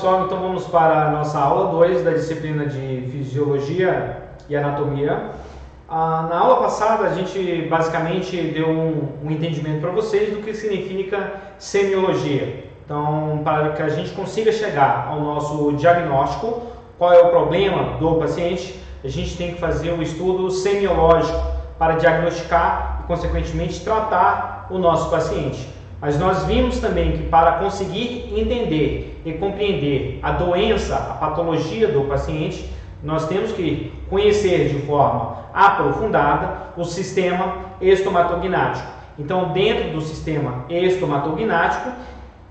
pessoal, então vamos para a nossa aula 2 da disciplina de Fisiologia e Anatomia. Na aula passada a gente basicamente deu um entendimento para vocês do que significa semiologia. Então, para que a gente consiga chegar ao nosso diagnóstico, qual é o problema do paciente, a gente tem que fazer um estudo semiológico para diagnosticar e, consequentemente, tratar o nosso paciente. Mas nós vimos também que para conseguir entender e compreender a doença, a patologia do paciente, nós temos que conhecer de forma aprofundada o sistema estomatognático. Então, dentro do sistema estomatognático,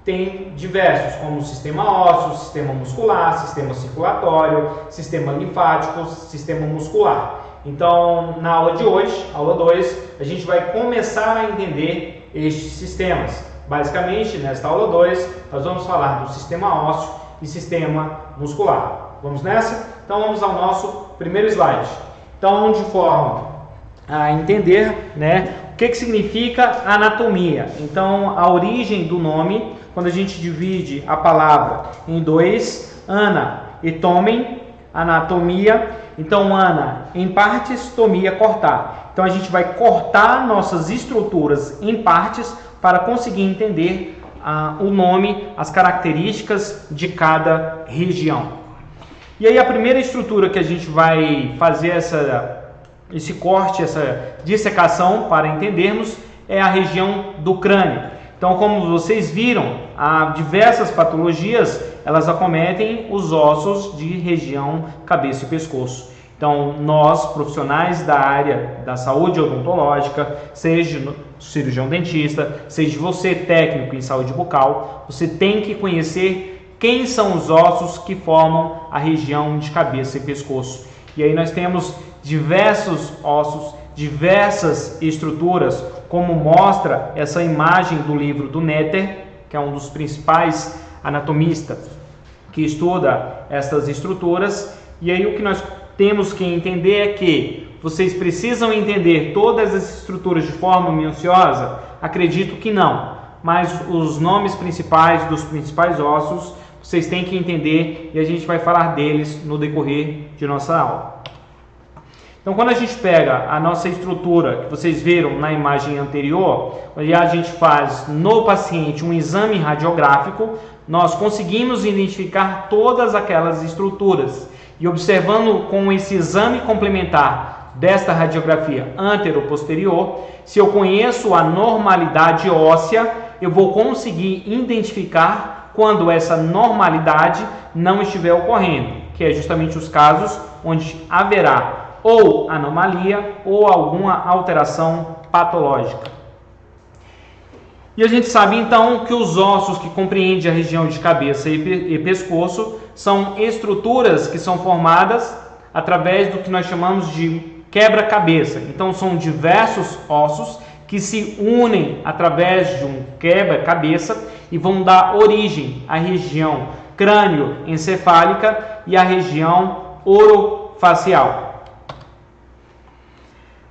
tem diversos, como o sistema ósseo, sistema muscular, sistema circulatório, sistema linfático, sistema muscular. Então, na aula de hoje, aula 2, a gente vai começar a entender estes sistemas. Basicamente, nesta aula 2, nós vamos falar do sistema ósseo e sistema muscular. Vamos nessa? Então, vamos ao nosso primeiro slide. Então, de forma a entender, o que significa anatomia. Então, a origem do nome, quando a gente divide a palavra em dois, ana e tomen, anatomia. Então, ana em partes, tomia, cortar. Então, a gente vai cortar nossas estruturas em partes para conseguir entender o nome, as características de cada região. E aí, a primeira estrutura que a gente vai fazer esse corte, essa dissecação para entendermos, é a região do crânio. Então, como vocês viram, há diversas patologias, elas acometem os ossos de região cabeça e pescoço. Então, nós, profissionais da área da saúde odontológica, seja cirurgião dentista, seja você técnico em saúde bucal, você tem que conhecer quem são os ossos que formam a região de cabeça e pescoço. E aí nós temos diversos ossos, diversas estruturas, como mostra essa imagem do livro do Netter, que é um dos principais anatomistas que estuda essas estruturas. E aí o que nós temos que entender é que vocês precisam entender todas as estruturas de forma minuciosa? Acredito que não, mas os nomes principais dos principais ossos vocês têm que entender e a gente vai falar deles no decorrer de nossa aula. Então, quando a gente pega a nossa estrutura que vocês viram na imagem anterior, onde a gente faz no paciente um exame radiográfico, nós conseguimos identificar todas aquelas estruturas. E observando com esse exame complementar desta radiografia antero-posterior, se eu conheço a normalidade óssea, eu vou conseguir identificar quando essa normalidade não estiver ocorrendo, que é justamente os casos onde haverá ou anomalia ou alguma alteração patológica. E a gente sabe então que os ossos que compreendem a região de cabeça e pescoço são estruturas que são formadas através do que nós chamamos de quebra-cabeça. Então são diversos ossos que se unem através de um quebra-cabeça e vão dar origem à região crânioencefálica e à região orofacial.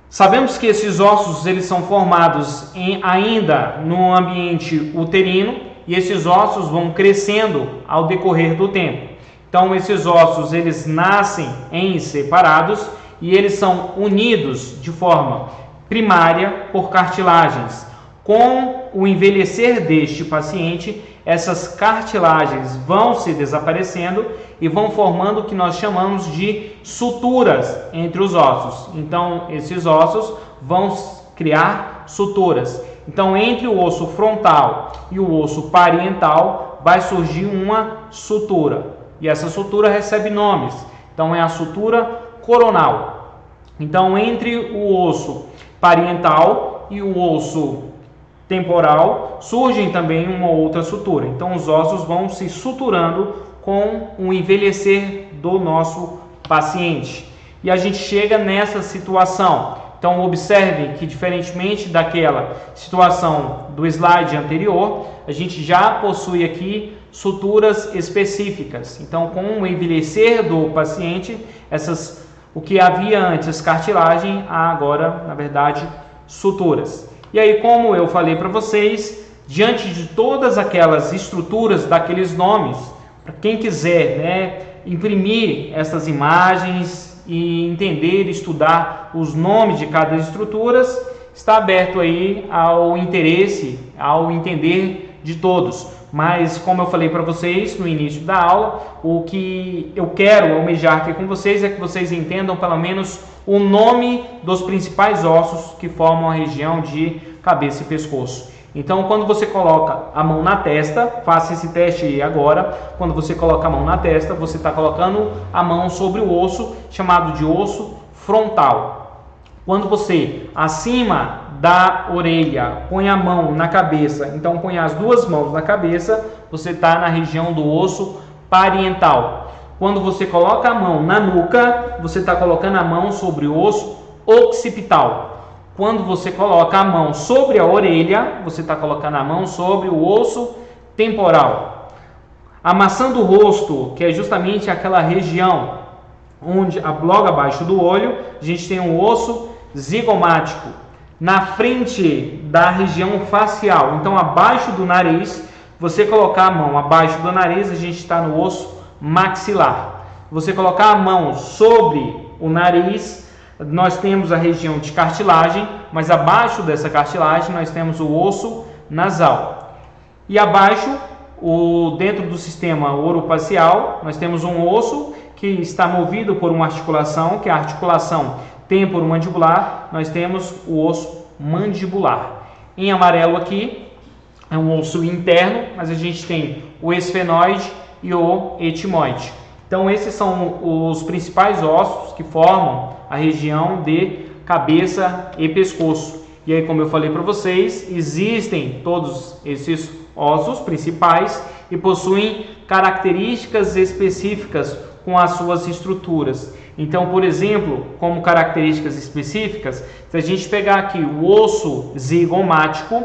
Sabemos que esses ossos eles são formados ainda no ambiente uterino e esses ossos vão crescendo ao decorrer do tempo. Então esses ossos eles nascem em separados e eles são unidos de forma primária por cartilagens. Com o envelhecer deste paciente, essas cartilagens vão se desaparecendo e vão formando o que nós chamamos de suturas entre os ossos. Então, esses ossos vão criar suturas. Então, entre o osso frontal e o osso parietal, vai surgir uma sutura. E essa sutura recebe nomes. Então, é a sutura coronal. Então, entre o osso parietal e o osso temporal, surgem também uma outra sutura. Então, os ossos vão se suturando com o envelhecer do nosso paciente. E a gente chega nessa situação. Então, observem que, diferentemente daquela situação do slide anterior, a gente já possui aqui suturas específicas. Então, com o envelhecer do paciente, o que havia antes cartilagem, há agora, na verdade, suturas. E aí, como eu falei para vocês, diante de todas aquelas estruturas, daqueles nomes, Para quem quiser, né, imprimir essas imagens e entender, estudar os nomes de cada estrutura, está aberto aí ao interesse, ao entender de todos. Mas, como eu falei para vocês no início da aula, o que eu quero almejar aqui com vocês é que vocês entendam pelo menos o nome dos principais ossos que formam a região de cabeça e pescoço. Então, quando você coloca a mão na testa, faça esse teste agora. Quando você coloca a mão na testa, você está colocando a mão sobre o osso chamado de osso frontal. Quando você, acima da orelha, põe a mão na cabeça, então põe as duas mãos na cabeça, você está na região do osso parietal. Quando você coloca a mão na nuca, você está colocando a mão sobre o osso occipital. Quando você coloca a mão sobre a orelha, você está colocando a mão sobre o osso temporal. A maçã do rosto, que é justamente aquela região onde, logo abaixo do olho, a gente tem um osso zigomático. Na frente da região facial, então abaixo do nariz, você colocar a mão abaixo do nariz, a gente está no osso maxilar. Você colocar a mão sobre o nariz, nós temos a região de cartilagem, mas abaixo dessa cartilagem nós temos o osso nasal. E abaixo, dentro do sistema orofacial, nós temos um osso que está movido por uma articulação, que é a articulação temporomandibular, nós temos o osso mandibular. Em amarelo aqui, é um osso interno, mas a gente tem o esfenoide e o etimoide. Então, esses são os principais ossos que formam a região de cabeça e pescoço. E aí, como eu falei para vocês, existem todos esses ossos principais e possuem características específicas com as suas estruturas. Então, por exemplo, como características específicas, se a gente pegar aqui o osso zigomático,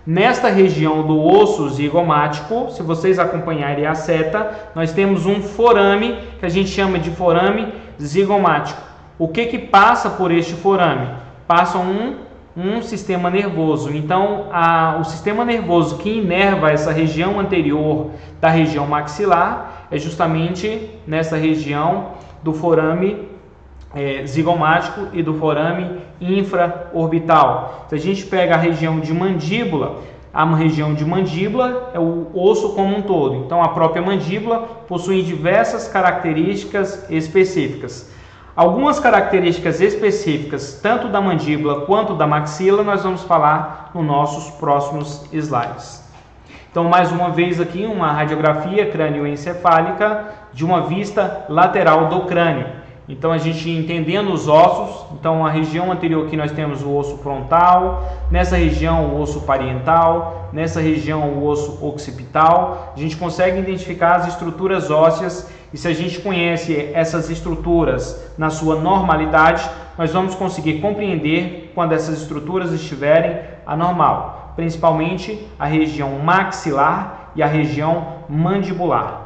nesta região do osso zigomático, se vocês acompanharem a seta, nós temos um forame que a gente chama de forame zigomático. O que passa por este forame? Passa um sistema nervoso. Então, o sistema nervoso que inerva essa região anterior da região maxilar é justamente nessa região do forame zigomático e do forame infraorbital. Se a gente pega a região de mandíbula é o osso como um todo. Então, a própria mandíbula possui diversas características específicas. Algumas características específicas, tanto da mandíbula quanto da maxila, nós vamos falar nos nossos próximos slides. Então, mais uma vez aqui, uma radiografia crânioencefálica de uma vista lateral do crânio. Então, a gente entendendo os ossos, então a região anterior aqui nós temos o osso frontal, nessa região o osso parietal, nessa região o osso occipital, a gente consegue identificar as estruturas ósseas e se a gente conhece essas estruturas na sua normalidade, nós vamos conseguir compreender quando essas estruturas estiverem anormal, principalmente a região maxilar e a região mandibular.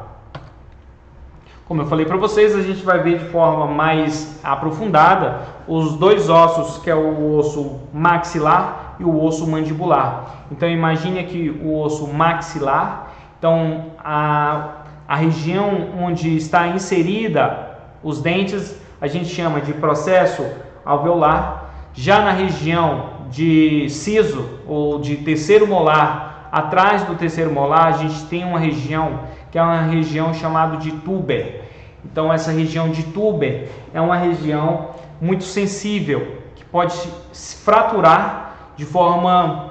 Como eu falei para vocês, a gente vai ver de forma mais aprofundada os dois ossos, que é o osso maxilar e o osso mandibular. Então, imagine aqui o osso maxilar. Então, a região onde está inserida os dentes, a gente chama de processo alveolar. Já na região de siso ou de terceiro molar, atrás do terceiro molar, a gente tem uma região que é uma região chamada de túber. Então, essa região de túber é uma região muito sensível, que pode se fraturar de forma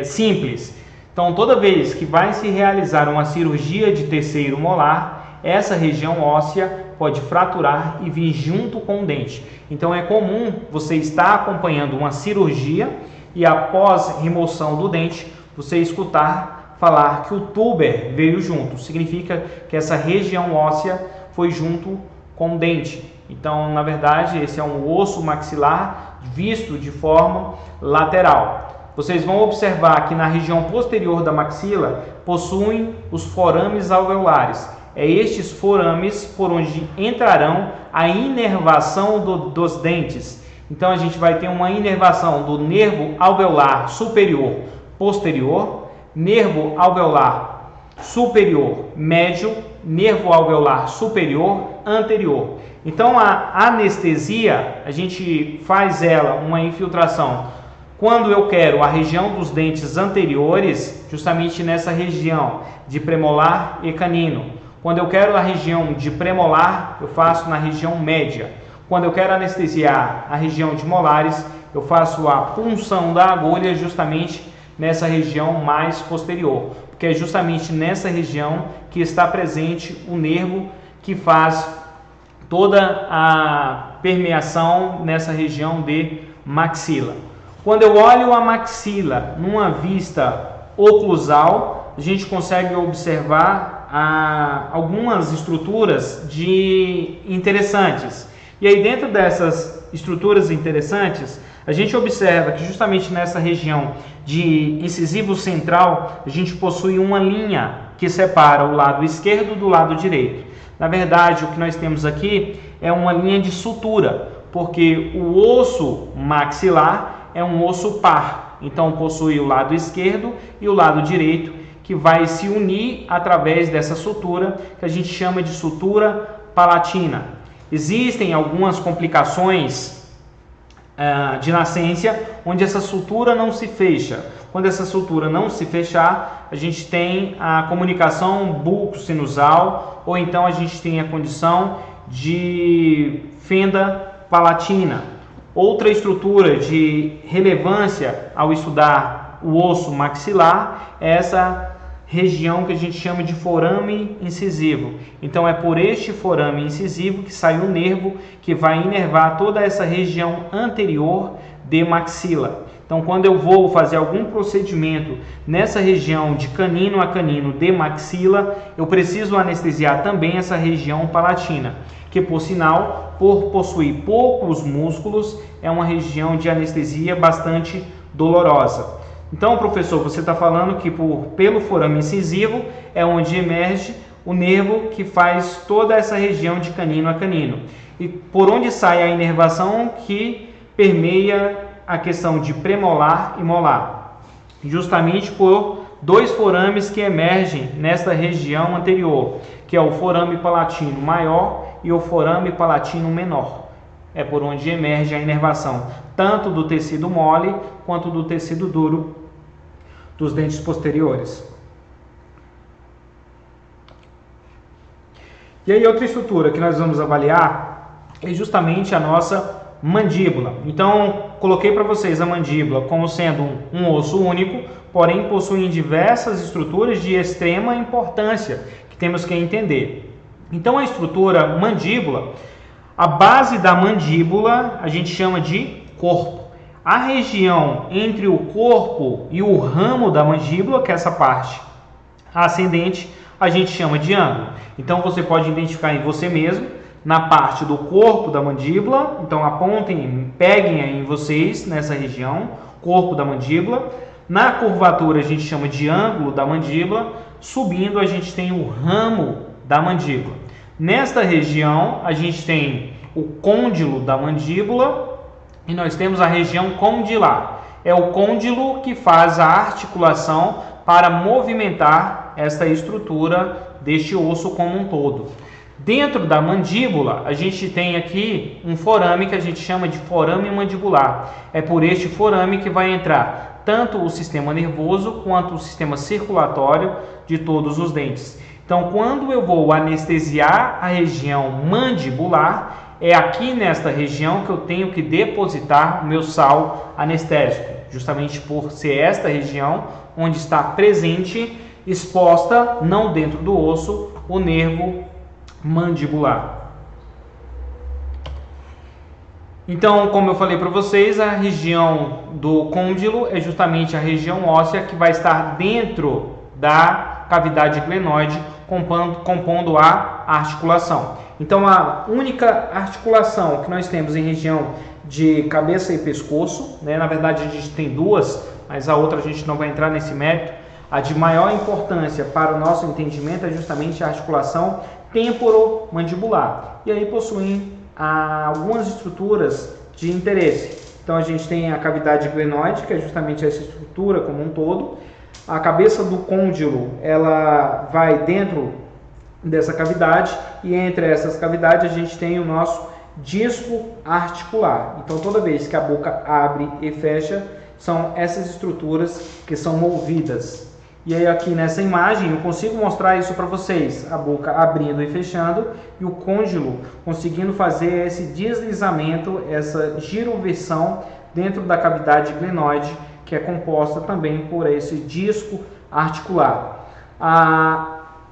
simples. Então, toda vez que vai se realizar uma cirurgia de terceiro molar, essa região óssea pode fraturar e vir junto com o dente. Então, é comum você estar acompanhando uma cirurgia e após remoção do dente, você escutar falar que o túber veio junto, significa que essa região óssea foi junto com o dente. Então, na verdade, esse é um osso maxilar visto de forma lateral. Vocês vão observar que na região posterior da maxila possuem os forames alveolares. É estes forames por onde entrarão a inervação dos dentes. Então, a gente vai ter uma inervação do nervo alveolar superior posterior, nervo alveolar superior médio nervo alveolar superior anterior. Então a anestesia, a gente faz ela uma infiltração quando eu quero a região dos dentes anteriores, justamente nessa região de premolar e canino. Quando eu quero a região de premolar, eu faço na região média. Quando eu quero anestesiar a região de molares, eu faço a punção da agulha justamente nessa região mais posterior, porque é justamente nessa região que está presente o nervo que faz toda a permeação nessa região de maxila. Quando eu olho a maxila numa vista oclusal, a gente consegue observar algumas estruturas interessantes. E aí dentro dessas estruturas interessantes, a gente observa que justamente nessa região de incisivo central, a gente possui uma linha que separa o lado esquerdo do lado direito. Na verdade, o que nós temos aqui é uma linha de sutura, porque o osso maxilar é um osso par. Então possui o lado esquerdo e o lado direito, que vai se unir através dessa sutura, que a gente chama de sutura palatina. Existem algumas complicações de nascença, onde essa sutura não se fecha. Quando essa sutura não se fechar, a gente tem a comunicação buco-sinusal, ou então a gente tem a condição de fenda palatina. Outra estrutura de relevância ao estudar o osso maxilar é essa região que a gente chama de forame incisivo. Então é por este forame incisivo que sai o nervo que vai inervar toda essa região anterior de maxila. Então quando eu vou fazer algum procedimento nessa região de canino a canino de maxila, eu preciso anestesiar também essa região palatina, que por sinal, por possuir poucos músculos, é uma região de anestesia bastante dolorosa. Então, professor, você está falando que pelo forame incisivo é onde emerge o nervo que faz toda essa região de canino a canino. E por onde sai a inervação que permeia a questão de premolar e molar? Justamente por dois forames que emergem nesta região anterior, que é o forame palatino maior e o forame palatino menor. É por onde emerge a inervação, tanto do tecido mole quanto do tecido duro dos dentes posteriores. E aí outra estrutura que nós vamos avaliar é justamente a nossa mandíbula. Então, coloquei para vocês a mandíbula como sendo um osso único, porém possuem diversas estruturas de extrema importância que temos que entender. Então, a estrutura mandíbula, a base da mandíbula a gente chama de corpo. A região entre o corpo e o ramo da mandíbula, que é essa parte ascendente, a gente chama de ângulo. Então você pode identificar em você mesmo, na parte do corpo da mandíbula. Então apontem, peguem aí em vocês nessa região, corpo da mandíbula. Na curvatura a gente chama de ângulo da mandíbula. Subindo a gente tem o ramo da mandíbula. Nesta região a gente tem o côndilo da mandíbula. E nós temos a região condilar. É o côndilo que faz a articulação para movimentar esta estrutura deste osso como um todo. Dentro da mandíbula, a gente tem aqui um forame que a gente chama de forame mandibular. É por este forame que vai entrar tanto o sistema nervoso quanto o sistema circulatório de todos os dentes. Então, quando eu vou anestesiar a região mandibular, é aqui nesta região que eu tenho que depositar o meu sal anestésico, justamente por ser esta região onde está presente, exposta, não dentro do osso, o nervo mandibular. Então, como eu falei para vocês, a região do côndilo é justamente a região óssea que vai estar dentro da cavidade glenoide, compondo a articulação. Então, a única articulação que nós temos em região de cabeça e pescoço, né? Na verdade, a gente tem duas, mas a outra a gente não vai entrar nesse mérito. A de maior importância para o nosso entendimento é justamente a articulação temporomandibular. E aí possuem algumas estruturas de interesse. Então, a gente tem a cavidade glenoide, que é justamente essa estrutura como um todo. A cabeça do côndilo, ela vai dentro dessa cavidade, e entre essas cavidades a gente tem o nosso disco articular. Então toda vez que a boca abre e fecha, são essas estruturas que são movidas. E aí aqui nessa imagem eu consigo mostrar isso para vocês, a boca abrindo e fechando e o côndilo conseguindo fazer esse deslizamento, essa giroversão dentro da cavidade glenoide, que é composta também por esse disco articular.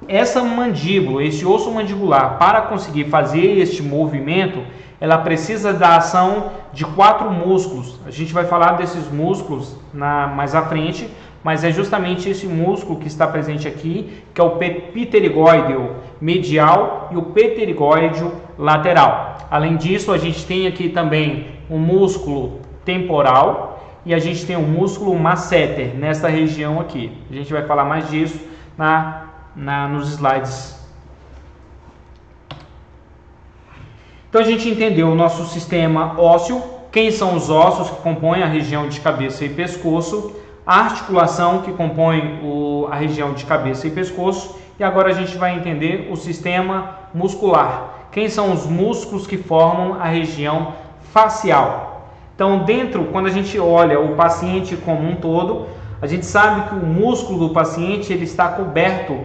Essa mandíbula, esse osso mandibular, para conseguir fazer este movimento, ela precisa da ação de 4 músculos. A gente vai falar desses músculos mais à frente, mas é justamente esse músculo que está presente aqui, que é o pterigóideo medial e o pterigóideo lateral. Além disso, a gente tem aqui também um músculo temporal e a gente tem um músculo masseter nessa região aqui. A gente vai falar mais disso nos slides. Então a gente entendeu o nosso sistema ósseo, quem são os ossos que compõem a região de cabeça e pescoço, a articulação que compõe a região de cabeça e pescoço, e agora a gente vai entender o sistema muscular, quem são os músculos que formam a região facial. Então quando a gente olha o paciente como um todo, a gente sabe que o músculo do paciente ele está coberto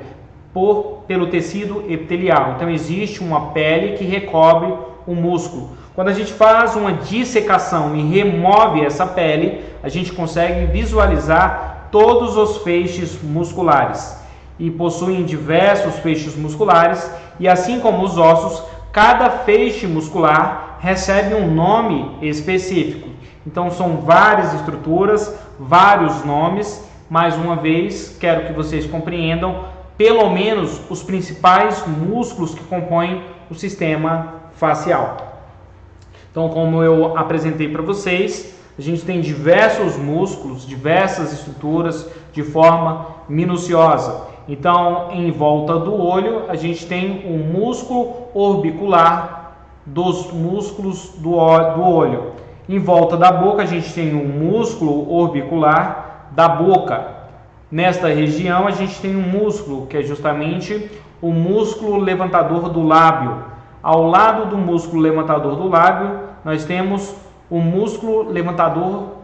pelo tecido epitelial. Então existe uma pele que recobre o músculo. Quando a gente faz uma dissecação e remove essa pele, a gente consegue visualizar todos os feixes musculares. E possuem diversos feixes musculares, e assim como os ossos, cada feixe muscular recebe um nome específico. Então são várias estruturas, vários nomes. Mais uma vez, quero que vocês compreendam pelo menos os principais músculos que compõem o sistema facial. Então, como eu apresentei para vocês, a gente tem diversos músculos, diversas estruturas de forma minuciosa. Então, em volta do olho, a gente tem um músculo orbicular dos músculos do olho. Em volta da boca, a gente tem um músculo orbicular da boca. Nesta região, a gente tem um músculo que é justamente o músculo levantador do lábio. Ao lado do músculo levantador do lábio, nós temos o músculo levantador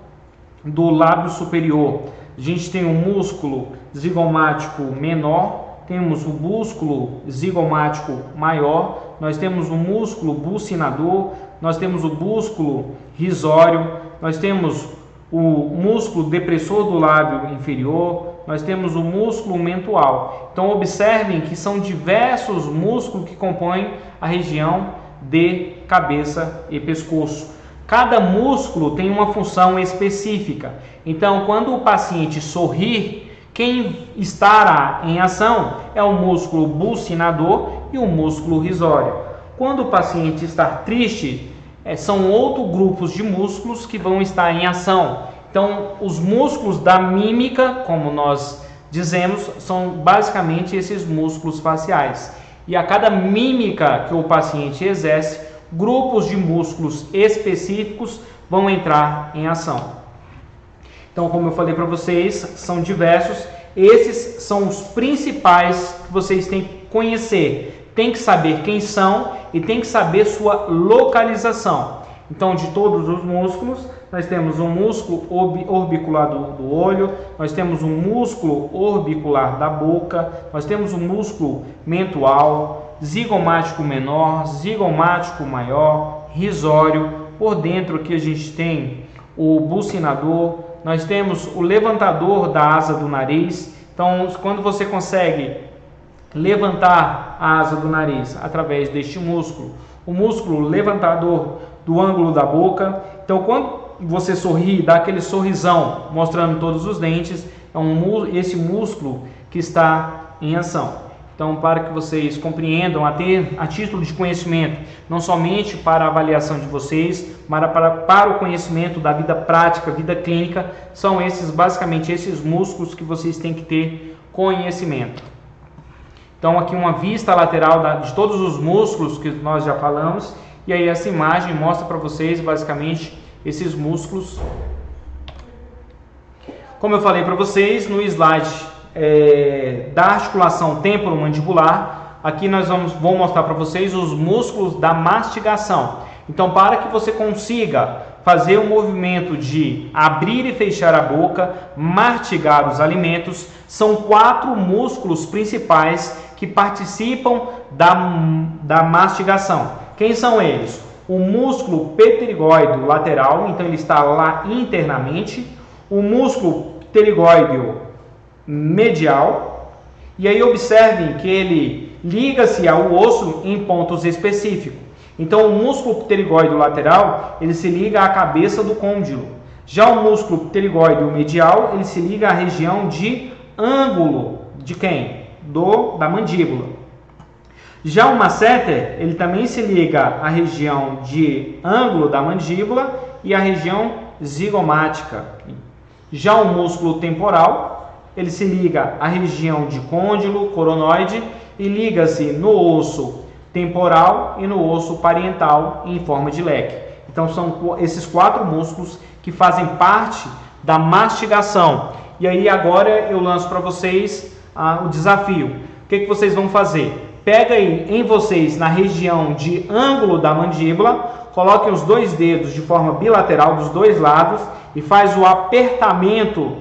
do lábio superior. A gente tem um músculo zigomático menor, temos o músculo zigomático maior, nós temos o músculo bucinador, nós temos o músculo risório, nós temos o músculo depressor do lábio inferior, nós temos o músculo mentual. Então observem que são diversos músculos que compõem a região de cabeça e pescoço. Cada músculo tem uma função específica. Então, quando o paciente sorrir, quem estará em ação é o músculo bucinador e o músculo risório. Quando o paciente está triste, são outros grupos de músculos que vão estar em ação. Então, os músculos da mímica, como nós dizemos, são basicamente esses músculos faciais. E a cada mímica que o paciente exerce, grupos de músculos específicos vão entrar em ação. Então, como eu falei para vocês, são diversos. Esses são os principais que vocês têm que conhecer. Tem que saber quem são e tem que saber sua localização. Então, de todos os músculos, nós temos um músculo orbicular do olho, nós temos um músculo orbicular da boca, nós temos um músculo mentual, zigomático menor, zigomático maior, risório. Por dentro aqui a gente tem o bucinador, nós temos o levantador da asa do nariz. Então, quando você consegue levantar a asa do nariz através deste músculo, o músculo levantador do ângulo da boca. Então, quando você sorri, dá aquele sorrisão mostrando todos os dentes, é esse músculo que está em ação. Então, para que vocês compreendam, a título de conhecimento, não somente para a avaliação de vocês, mas para o conhecimento da vida prática, vida clínica, são basicamente esses músculos que vocês têm que ter conhecimento. Então, aqui uma vista lateral de todos os músculos que nós já falamos, e aí essa imagem mostra para vocês basicamente esses músculos. Como eu falei para vocês no slide da articulação temporomandibular, aqui vou mostrar para vocês os músculos da mastigação. Então, para que você consiga fazer o movimento de abrir e fechar a boca, mastigar os alimentos, são 4 músculos principais que participam da mastigação. Quem são eles? O músculo pterigóide lateral, então ele está lá internamente, o músculo pterigóide medial, e aí observem que ele liga-se ao osso em pontos específicos. Então o músculo pterigóide lateral, ele se liga à cabeça do côndilo. Já o músculo pterigóide medial, ele se liga à região de ângulo de quem? Da mandíbula. Já o masseter, ele também se liga à região de ângulo da mandíbula e à região zigomática. Já o músculo temporal, ele se liga à região de côndilo, coronoide e liga-se no osso temporal e no osso parietal em forma de leque. Então são esses 4 músculos que fazem parte da mastigação. E aí agora eu lanço para vocês o desafio. O que vocês vão fazer? Pega aí em vocês na região de ângulo da mandíbula, coloquem os 2 dedos de forma bilateral dos 2 lados e faz o apertamento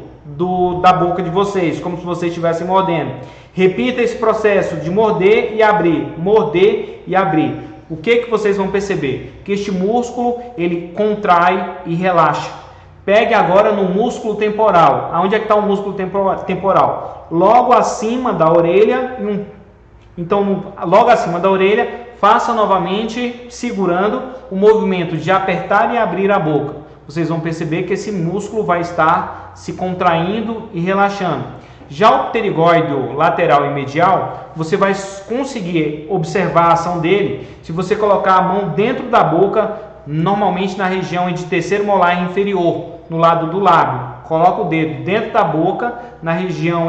da boca de vocês, como se vocês estivessem mordendo. Repita esse processo de morder e abrir, morder e abrir. O que vocês vão perceber? Que este músculo ele contrai e relaxa. Pegue agora no músculo temporal. Aonde é que está o músculo temporal? Logo acima da orelha. Então, logo acima da orelha, faça novamente, segurando o movimento de apertar e abrir a boca. Vocês vão perceber que esse músculo vai estar se contraindo e relaxando. Já o pterigóide lateral e medial, você vai conseguir observar a ação dele se você colocar a mão dentro da boca, normalmente na região de terceiro molar inferior, no lado do lábio. Coloca o dedo dentro da boca, na região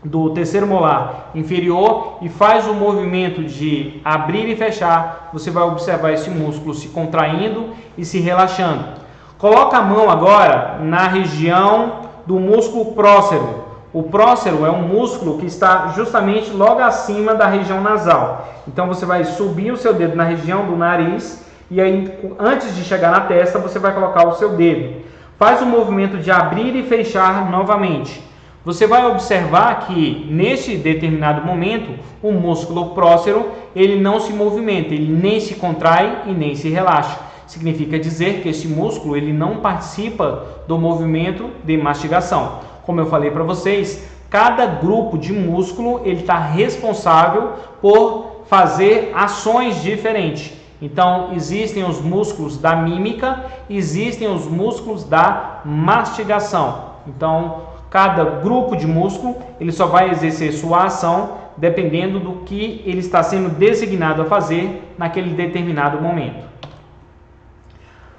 do terceiro molar inferior e faz o movimento de abrir e fechar. Você vai observar esse músculo se contraindo e se relaxando. Coloca a mão agora na região do músculo prócero. O prócero é um músculo que está justamente logo acima da região nasal. Então você vai subir o seu dedo na região do nariz e aí antes de chegar na testa você vai colocar o seu dedo. Faz o movimento de abrir e fechar novamente. Você vai observar que neste determinado momento o músculo prócero ele não se movimenta, ele nem se contrai e nem se relaxa. Significa dizer que esse músculo ele não participa do movimento de mastigação. Como eu falei para vocês, cada grupo de músculo ele está responsável por fazer ações diferentes. Então, existem os músculos da mímica, existem os músculos da mastigação. Então, cada grupo de músculo ele só vai exercer sua ação dependendo do que ele está sendo designado a fazer naquele determinado momento.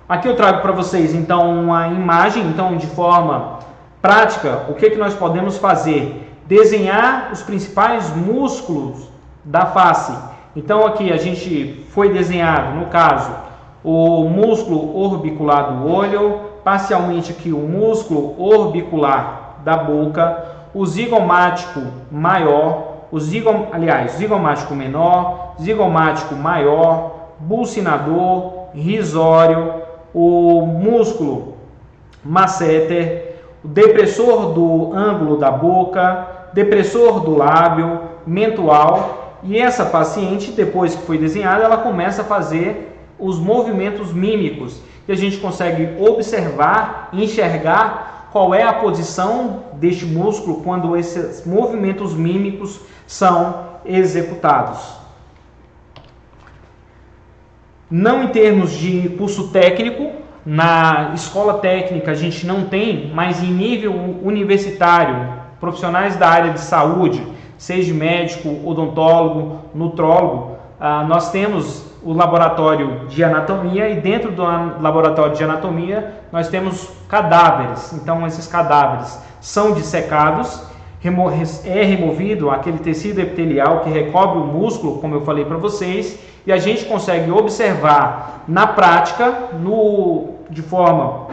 Aqui eu trago para vocês então uma imagem, então de forma prática, o que nós podemos fazer? Desenhar os principais músculos da face. Então aqui a gente foi desenhado, no caso, o músculo orbicular do olho, parcialmente aqui o músculo orbicular da boca, o zigomático maior, zigomático menor, zigomático maior, bucinador, risório, o músculo masseter, o depressor do ângulo da boca, depressor do lábio, mentual. E essa paciente, depois que foi desenhada, ela começa a fazer os movimentos mímicos. E a gente consegue observar, enxergar qual é a posição deste músculo quando esses movimentos mímicos são executados. Não em termos de curso técnico, na escola técnica a gente não tem, mas em nível universitário, profissionais da área de saúde, seja médico, odontólogo, nutrólogo, nós temos o laboratório de anatomia e dentro do laboratório de anatomia nós temos cadáveres. Então esses cadáveres são dissecados, é removido aquele tecido epitelial que recobre o músculo, como eu falei para vocês, e a gente consegue observar na prática, de forma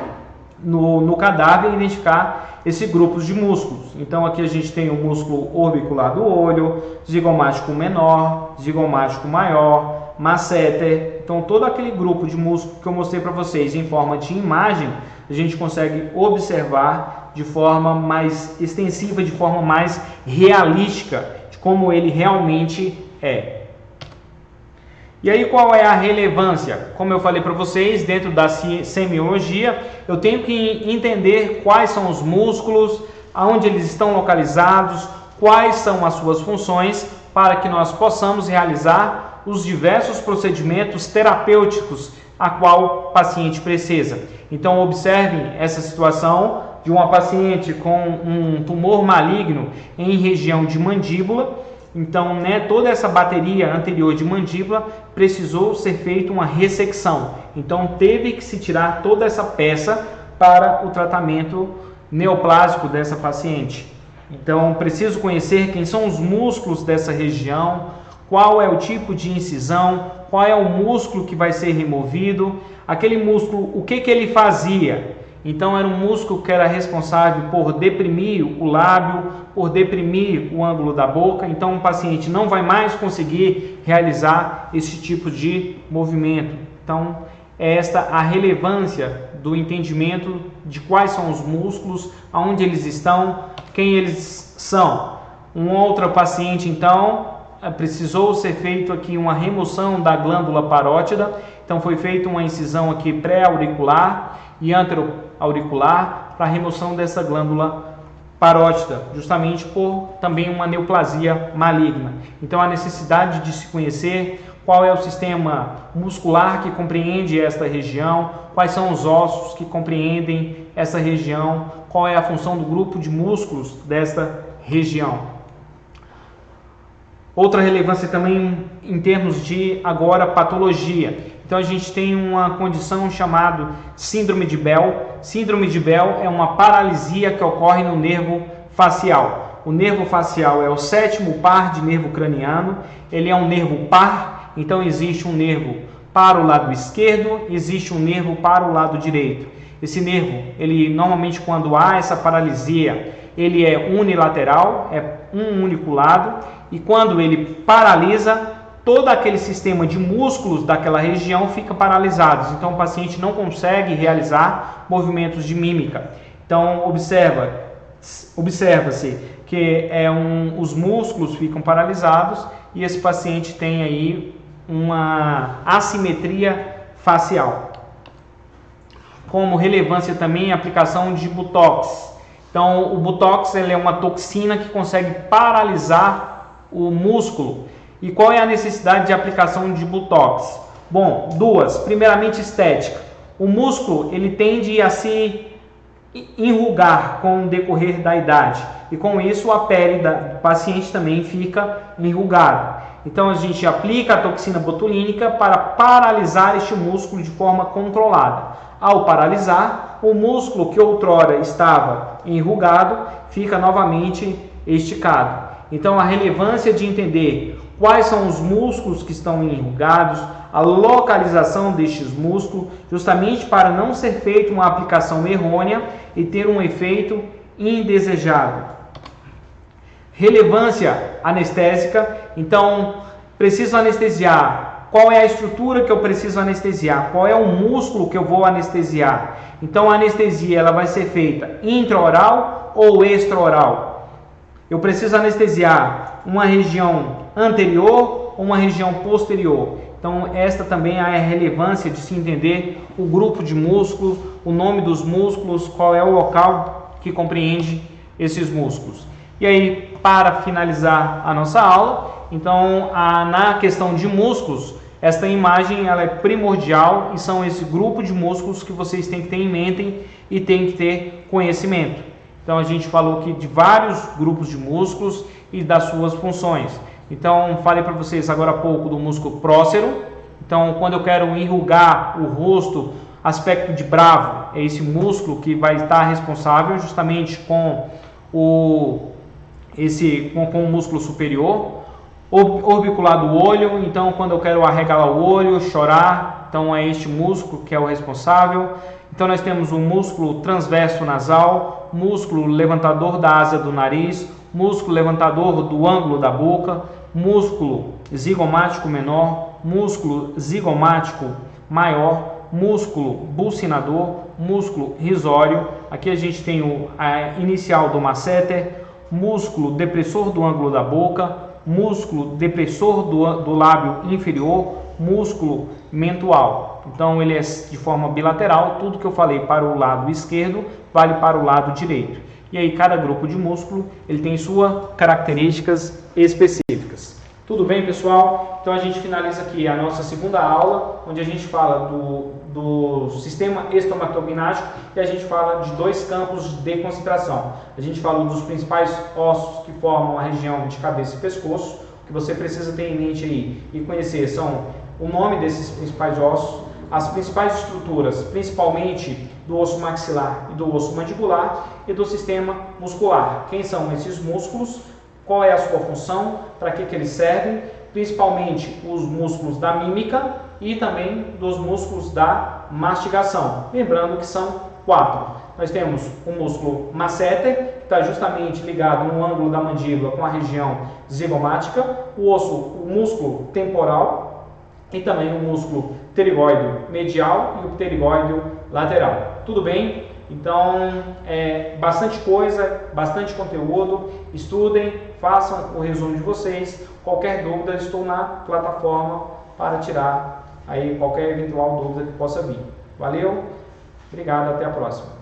no cadáver e identificar esses grupos de músculos. Então aqui a gente tem o músculo orbicular do olho, zigomático menor, zigomático maior, masseter. Então todo aquele grupo de músculo que eu mostrei para vocês em forma de imagem, a gente consegue observar de forma mais extensiva, de forma mais realística, de como ele realmente é. E aí qual é a relevância? Como eu falei para vocês, dentro da semiologia, eu tenho que entender quais são os músculos, aonde eles estão localizados, quais são as suas funções, para que nós possamos realizar os diversos procedimentos terapêuticos a qual o paciente precisa. Então observem essa situação de uma paciente com um tumor maligno em região de mandíbula. Então, toda essa bateria anterior de mandíbula precisou ser feita uma ressecção. Então, teve que se tirar toda essa peça para o tratamento neoplásico dessa paciente. Então, preciso conhecer quem são os músculos dessa região, qual é o tipo de incisão, qual é o músculo que vai ser removido, aquele músculo, o que ele fazia. Então era um músculo que era responsável por deprimir o lábio, por deprimir o ângulo da boca. Então o paciente não vai mais conseguir realizar esse tipo de movimento. Então é esta a relevância do entendimento de quais são os músculos, aonde eles estão, quem eles são. Um outro paciente então precisou ser feito aqui uma remoção da glândula parótida. Então foi feita uma incisão aqui pré-auricular e antero-auricular para a remoção dessa glândula parótida, justamente por também uma neoplasia maligna. Então a necessidade de se conhecer qual é o sistema muscular que compreende esta região, quais são os ossos que compreendem essa região, qual é a função do grupo de músculos desta região. Outra relevância também em termos de agora patologia. Então a gente tem uma condição chamada síndrome de Bell. Síndrome de Bell é uma paralisia que ocorre no nervo facial. O nervo facial é o sétimo par de nervo craniano. Ele é um nervo par, então existe um nervo para o lado esquerdo, existe um nervo para o lado direito. Esse nervo, ele normalmente quando há essa paralisia, ele é unilateral, é um único lado, e quando ele paralisa, todo aquele sistema de músculos daquela região fica paralisados. Então o paciente não consegue realizar movimentos de mímica. Então observa-se que os músculos ficam paralisados e esse paciente tem aí uma assimetria facial. Como relevância também a aplicação de Botox. Então o Botox ele é uma toxina que consegue paralisar o músculo. E qual é a necessidade de aplicação de Botox? Bom, duas. Primeiramente, estética. O músculo ele tende a se enrugar com o decorrer da idade. E com isso a pele do paciente também fica enrugada. Então a gente aplica a toxina botulínica para paralisar este músculo de forma controlada. Ao paralisar, o músculo que outrora estava enrugado fica novamente esticado. Então a relevância de entender quais são os músculos que estão enrugados, a localização destes músculos, justamente para não ser feita uma aplicação errônea e ter um efeito indesejado. Relevância anestésica, então preciso anestesiar. Qual é a estrutura que eu preciso anestesiar? Qual é o músculo que eu vou anestesiar? Então a anestesia ela vai ser feita intraoral ou extraoral. Eu preciso anestesiar uma região anterior ou uma região posterior. Então esta também é a relevância de se entender o grupo de músculos, o nome dos músculos, qual é o local que compreende esses músculos. E aí, para finalizar a nossa aula, então na questão de músculos, esta imagem ela é primordial e são esse grupo de músculos que vocês têm que ter em mente e têm que ter conhecimento. Então a gente falou aqui de vários grupos de músculos e das suas funções. Então falei para vocês agora há pouco do músculo prócero. Então quando eu quero enrugar o rosto, aspecto de bravo, é esse músculo que vai estar responsável justamente com o músculo superior. Orbicular do olho, então quando eu quero arregalar o olho, chorar, então é este músculo que é o responsável. Então nós temos o músculo transverso nasal, músculo levantador da asa do nariz, músculo levantador do ângulo da boca, músculo zigomático menor, músculo zigomático maior, músculo bucinador, músculo risório. Aqui a gente tem a inicial do masseter, músculo depressor do ângulo da boca, músculo depressor do lábio inferior, músculo mentual. Então ele é de forma bilateral, tudo que eu falei para o lado esquerdo vale para o lado direito. E aí cada grupo de músculo ele tem suas características específicas. Tudo bem, pessoal? Então a gente finaliza aqui a nossa segunda aula, onde a gente fala do sistema estomatognático e a gente fala de dois campos de concentração. A gente fala dos principais ossos que formam a região de cabeça e pescoço. O que você precisa ter em mente aí e conhecer são o nome desses principais ossos, as principais estruturas, principalmente do osso maxilar e do osso mandibular e do sistema muscular. Quem são esses músculos? Qual é a sua função? Para que eles servem? Principalmente os músculos da mímica e também dos músculos da mastigação. Lembrando que são 4. Nós temos o músculo masseter, que está justamente ligado no ângulo da mandíbula com a região zigomática, o músculo temporal e também o músculo pterigóideo medial e o pterigóideo lateral. Tudo bem? Então, bastante coisa, bastante conteúdo. Estudem, façam o resumo de vocês. Qualquer dúvida, estou na plataforma para tirar aí qualquer eventual dúvida que possa vir. Valeu, obrigado, até a próxima.